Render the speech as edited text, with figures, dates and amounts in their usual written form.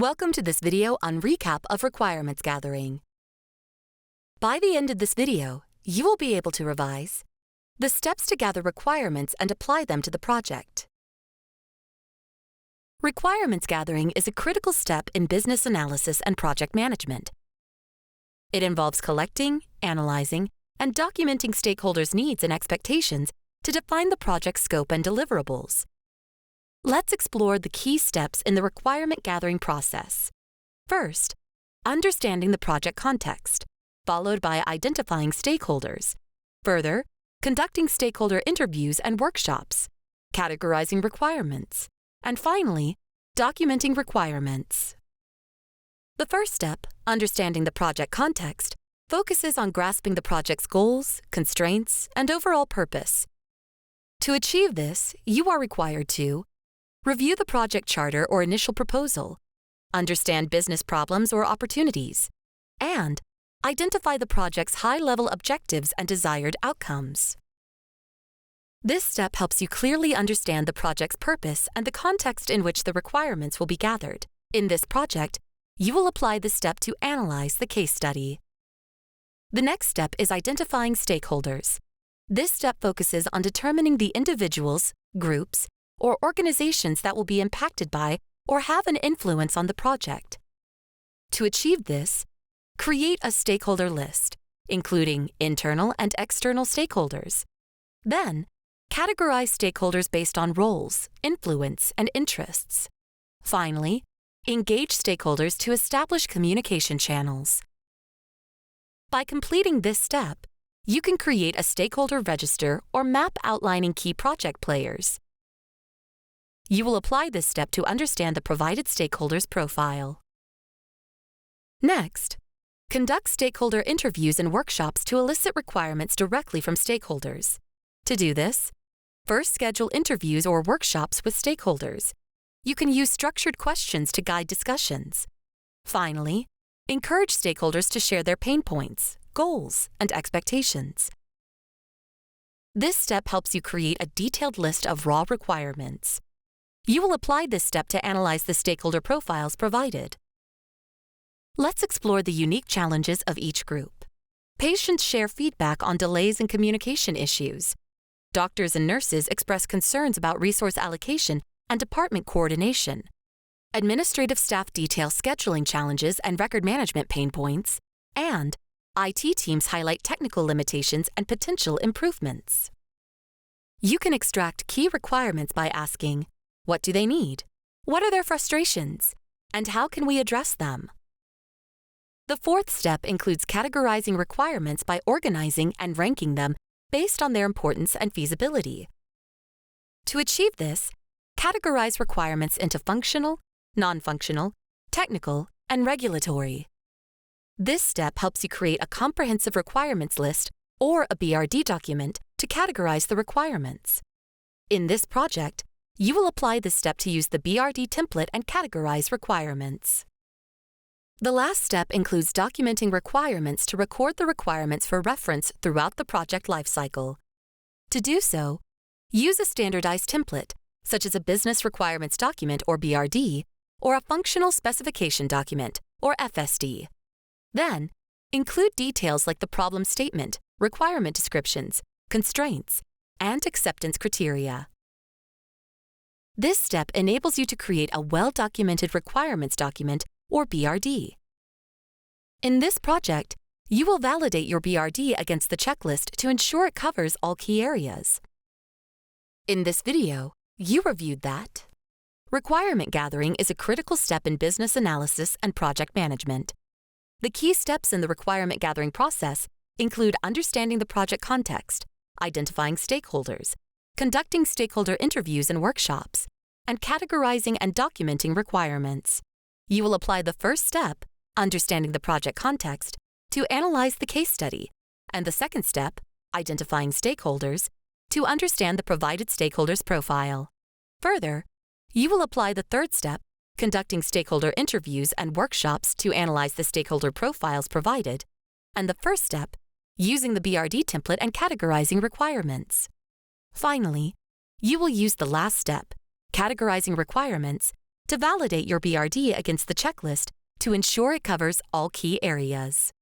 Welcome to this video on recap of requirements gathering. By the end of this video, you will be able to revise the steps to gather requirements and apply them to the project. Requirements gathering is a critical step in business analysis and project management. It involves collecting, analyzing, and documenting stakeholders' needs and expectations to define the project's scope and deliverables. Let's explore the key steps in the requirement gathering process. First, understanding the project context, followed by identifying stakeholders. Further, conducting stakeholder interviews and workshops, categorizing requirements, and finally, documenting requirements. The first step, understanding the project context, focuses on grasping the project's goals, constraints, and overall purpose. To achieve this, you are required to review the project charter or initial proposal, understand business problems or opportunities, and identify the project's high-level objectives and desired outcomes. This step helps you clearly understand the project's purpose and the context in which the requirements will be gathered. In this project, you will apply this step to analyze the case study. The next step is identifying stakeholders. This step focuses on determining the individuals, groups, or organizations that will be impacted by or have an influence on the project. To achieve this, create a stakeholder list, including internal and external stakeholders. Then, categorize stakeholders based on roles, influence, and interests. Finally, engage stakeholders to establish communication channels. By completing this step, you can create a stakeholder register or map outlining key project players. You will apply this step to understand the provided stakeholder's profile. Next, conduct stakeholder interviews and workshops to elicit requirements directly from stakeholders. To do this, first schedule interviews or workshops with stakeholders. You can use structured questions to guide discussions. Finally, encourage stakeholders to share their pain points, goals, and expectations. This step helps you create a detailed list of raw requirements. You will apply this step to analyze the stakeholder profiles provided. Let's explore the unique challenges of each group. Patients share feedback on delays in communication issues. Doctors and nurses express concerns about resource allocation and department coordination. Administrative staff detail scheduling challenges and record management pain points, and IT teams highlight technical limitations and potential improvements. You can extract key requirements by asking, what do they need? What are their frustrations? And how can we address them? The fourth step includes categorizing requirements by organizing and ranking them based on their importance and feasibility. To achieve this, categorize requirements into functional, non-functional, technical, and regulatory. This step helps you create a comprehensive requirements list or a BRD document to categorize the requirements. In this project, you will apply this step to use the BRD template and categorize requirements. The last step includes documenting requirements to record the requirements for reference throughout the project lifecycle. To do so, use a standardized template, such as a Business Requirements Document or BRD, or a Functional Specification Document or FSD. Then, include details like the problem statement, requirement descriptions, constraints, and acceptance criteria. This step enables you to create a well-documented requirements document, or BRD. In this project, you will validate your BRD against the checklist to ensure it covers all key areas. In this video, you reviewed that requirement gathering is a critical step in business analysis and project management. The key steps in the requirement gathering process include understanding the project context, identifying stakeholders, conducting stakeholder interviews and workshops, and categorizing and documenting requirements. You will apply the first step, understanding the project context, to analyze the case study, and the second step, identifying stakeholders, to understand the provided stakeholder's profile. Further, you will apply the third step, conducting stakeholder interviews and workshops to analyze the stakeholder profiles provided, and the first step, using the BRD template and categorizing requirements. Finally, you will use the last step, categorizing requirements, to validate your BRD against the checklist to ensure it covers all key areas.